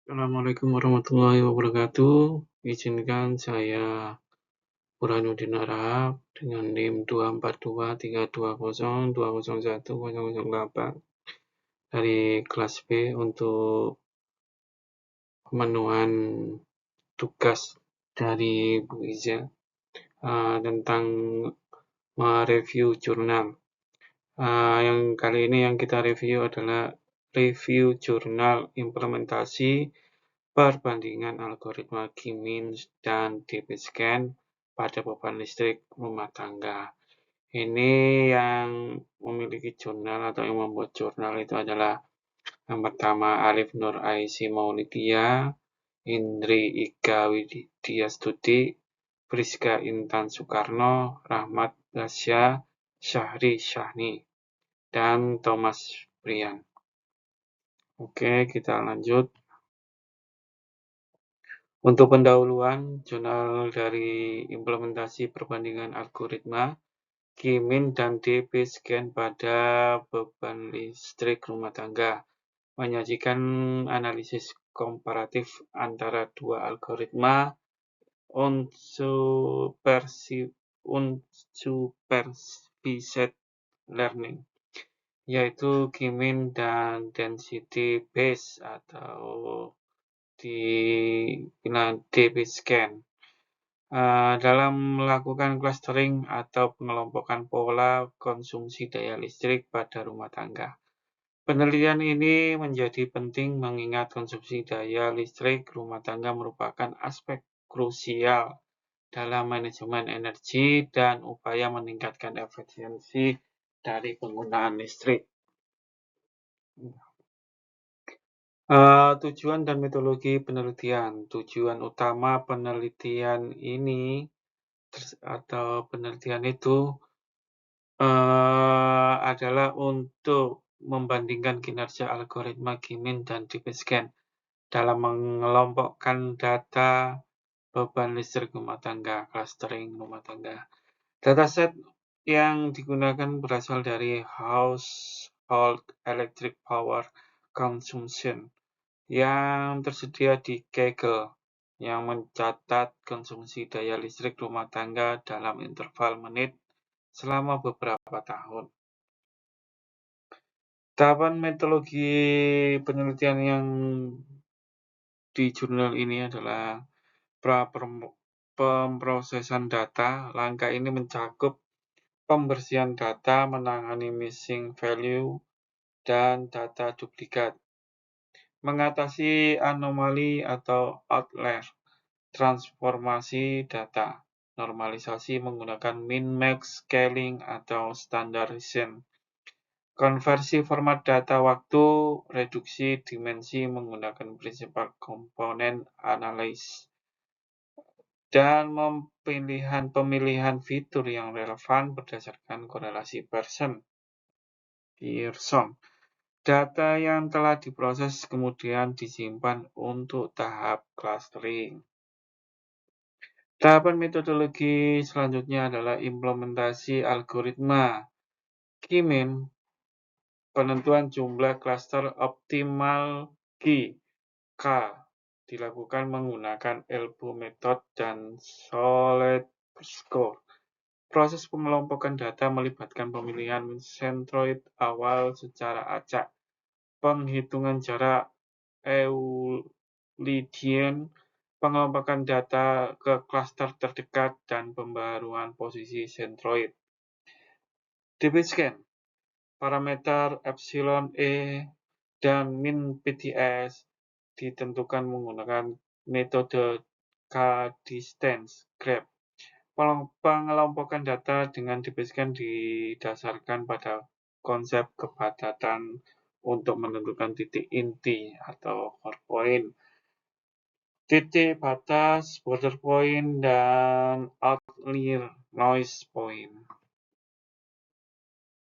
Assalamualaikum warahmatullahi wabarakatuh. Izinkan saya Burhanuddin Harahap dengan NIM 2423202010008 dari kelas B untuk pemenuhan tugas dari Bu Iza tentang mereview jurnal. Yang kali ini yang kita review adalah review jurnal implementasi perbandingan algoritma K-means dan db-scan pada beban listrik rumah tangga. Ini yang memiliki jurnal atau yang membuat jurnal itu adalah yang pertama Alif Nur Aisy Maulidia, Indri Ika Widiastudi, Priska Intan Soekarno, Rahmat Gasya, Syahri Syahni, dan Thomas Brian. Oke, kita lanjut. Untuk pendahuluan, jurnal dari implementasi perbandingan algoritma K-mean dan db-scan pada beban listrik rumah tangga menyajikan analisis komparatif antara dua algoritma unsupervised learning, yaitu K-mean dan density based atau dikenal db-scan. Dalam melakukan clustering atau pengelompokan pola konsumsi daya listrik pada rumah tangga. Penelitian ini menjadi penting mengingat konsumsi daya listrik rumah tangga merupakan aspek krusial dalam manajemen energi dan upaya meningkatkan efisiensi dari penggunaan listrik. Tujuan dan metodologi penelitian. Tujuan utama penelitian ini atau penelitian itu adalah untuk membandingkan kinerja algoritma K-mean dan db-scan dalam mengelompokkan data beban listrik rumah tangga, clustering rumah tangga. Dataset yang digunakan berasal dari Household Electric Power Consumption yang tersedia di Kaggle yang mencatat konsumsi daya listrik rumah tangga dalam interval menit selama beberapa tahun. Tahapan metodologi penelitian yang di jurnal ini adalah pemrosesan data. Langkah ini mencakup pembersihan data, menangani missing value, dan data duplikat, mengatasi anomali atau outlier, transformasi data, normalisasi menggunakan min-max scaling atau standardization, konversi format data waktu, reduksi dimensi menggunakan principal component analysis, dan pemilihan fitur yang relevan berdasarkan korelasi Pearson. Data yang telah diproses kemudian disimpan untuk tahap clustering. Tahapan metodologi selanjutnya adalah implementasi algoritma K-mean, penentuan jumlah cluster optimal K dilakukan menggunakan Elbow Method dan Solid Score. Proses pengelompokan data melibatkan pemilihan centroid awal secara acak, penghitungan jarak Euclidean, pengelompokan data ke klaster terdekat, dan pembaruan posisi centroid. db-scan, parameter epsilon E dan min PTS ditentukan menggunakan metode K-distance graph. Pengelompokan data dengan db-scan didasarkan pada konsep kepadatan untuk menentukan titik inti atau core point, titik batas border point, dan outlier noise point.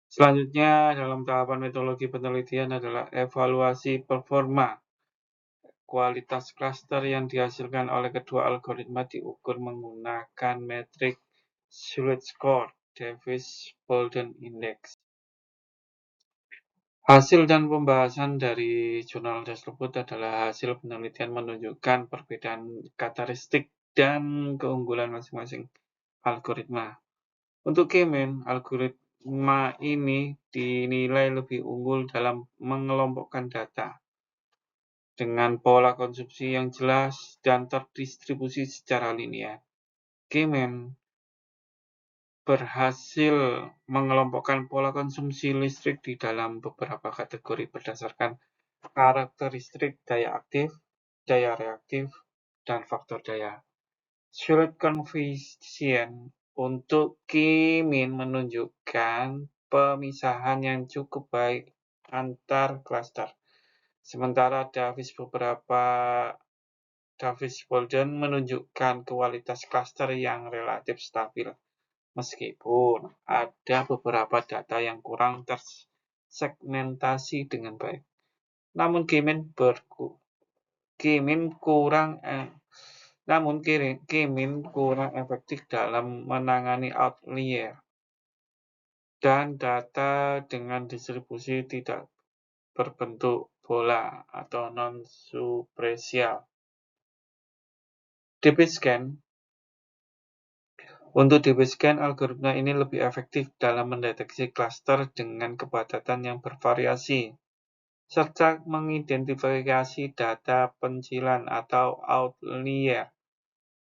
Selanjutnya dalam tahapan metodologi penelitian adalah evaluasi performa. Kualitas cluster yang dihasilkan oleh kedua algoritma diukur menggunakan metrik Solid Score, Davis-Bulden Index. Hasil dan pembahasan dari jurnal tersebut adalah hasil penelitian menunjukkan perbedaan karakteristik dan keunggulan masing-masing algoritma. Untuk K-mean, algoritma ini dinilai lebih unggul dalam mengelompokkan data dengan pola konsumsi yang jelas dan terdistribusi secara linear. K-mean berhasil mengelompokkan pola konsumsi listrik di dalam beberapa kategori berdasarkan karakteristik daya aktif, daya reaktif, dan faktor daya. Surat koefisien untuk K-mean menunjukkan pemisahan yang cukup baik antar klaster. Sementara Davis-Borden menunjukkan kualitas klaster yang relatif stabil, meskipun ada beberapa data yang kurang tersegmentasi dengan baik. Namun K-mean kurang efektif dalam menangani outlier dan data dengan distribusi tidak berbentuk bola atau non-supresial. DB-Scan Untuk DB-Scan, algoritma ini lebih efektif dalam mendeteksi klaster dengan kepadatan yang bervariasi, serta mengidentifikasi data pencilan atau outlier.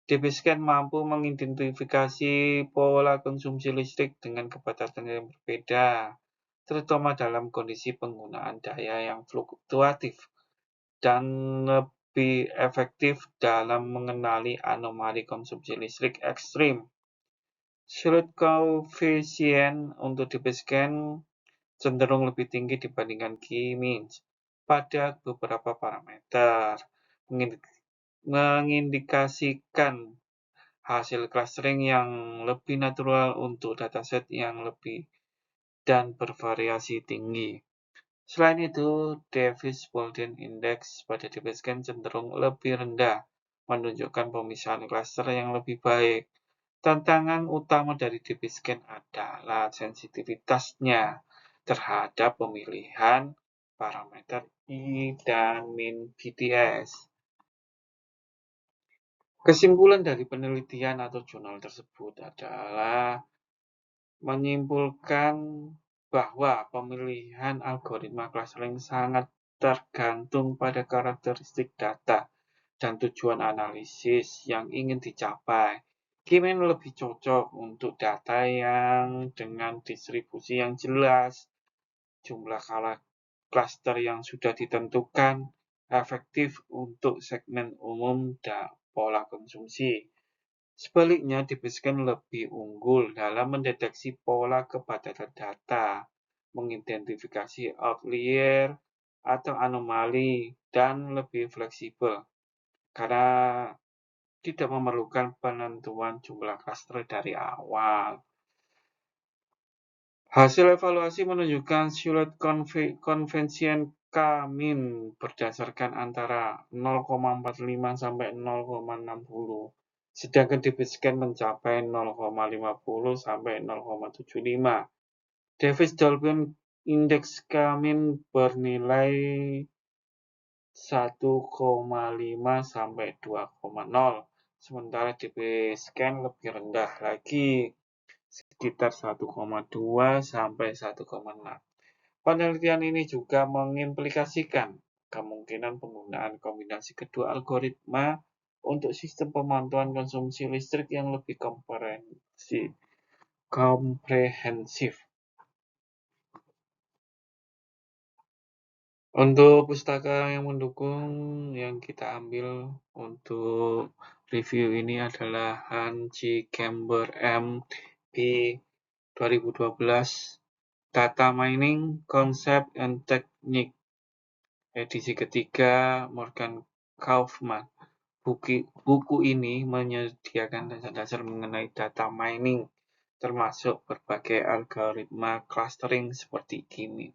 DB-Scan mampu mengidentifikasi pola konsumsi listrik dengan kepadatan yang berbeda, terutama dalam kondisi penggunaan daya yang fluktuatif, dan lebih efektif dalam mengenali anomali konsumsi listrik ekstrim. Surut koefisien untuk DB-Scan cenderung lebih tinggi dibandingkan K-means pada beberapa parameter, mengindikasikan hasil clustering yang lebih natural untuk dataset yang lebih dan bervariasi tinggi. Selain itu, Davis-Borden Index pada DB-Scan cenderung lebih rendah, menunjukkan pemisahan klaster yang lebih baik. Tantangan utama dari DB-Scan adalah sensitivitasnya terhadap pemilihan parameter I dan min BTS. Kesimpulan dari penelitian atau jurnal tersebut adalah menyimpulkan bahwa pemilihan algoritma clustering sangat tergantung pada karakteristik data dan tujuan analisis yang ingin dicapai. K-mean lebih cocok untuk data yang dengan distribusi yang jelas, jumlah klaster yang sudah ditentukan, efektif untuk segmen umum dan pola konsumsi. Sebaliknya, DB-Scan lebih unggul dalam mendeteksi pola kepadatan data, mengidentifikasi outlier atau anomali, dan lebih fleksibel karena tidak memerlukan penentuan jumlah klaster dari awal. Hasil evaluasi menunjukkan surat konvensian K-mean berdasarkan antara 0,45 sampai 0,60, sedangkan DB-Scan mencapai 0,50 sampai 0,75. Davis-Borden Index K-mean bernilai 1,5 sampai 2,0, sementara DB-Scan lebih rendah lagi, sekitar 1,2 sampai 1,6. Penelitian ini juga mengimplikasikan kemungkinan penggunaan kombinasi kedua algoritma untuk sistem pemantauan konsumsi listrik yang lebih komprehensif. Untuk pustaka yang mendukung yang kita ambil untuk review ini adalah Hanji Camber M. P. 2012, Data Mining, Concept and Technique, edisi ketiga, Morgan Kaufman. Buku ini menyediakan dasar-dasar mengenai data mining, termasuk berbagai algoritma clustering seperti K-mean.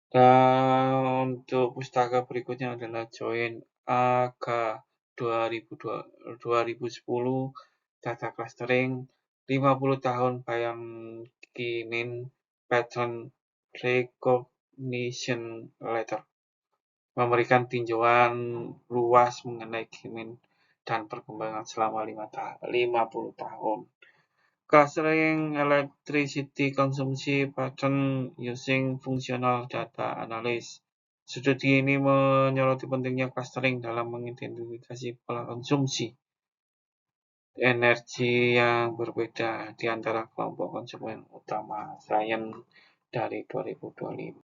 Dan untuk pustaka berikutnya adalah Join Aga 2010, Data Clustering, 50 tahun Bayang K-mean Pattern Recognition Letter, memberikan tinjauan luas mengenai demand dan perkembangan selama 50 tahun. Clustering electricity consumption pattern using functional data analysis. Studi ini menyoroti pentingnya clustering dalam mengidentifikasi pola konsumsi energi yang berbeda di antara kelompok konsumen utama. Science dari 2025.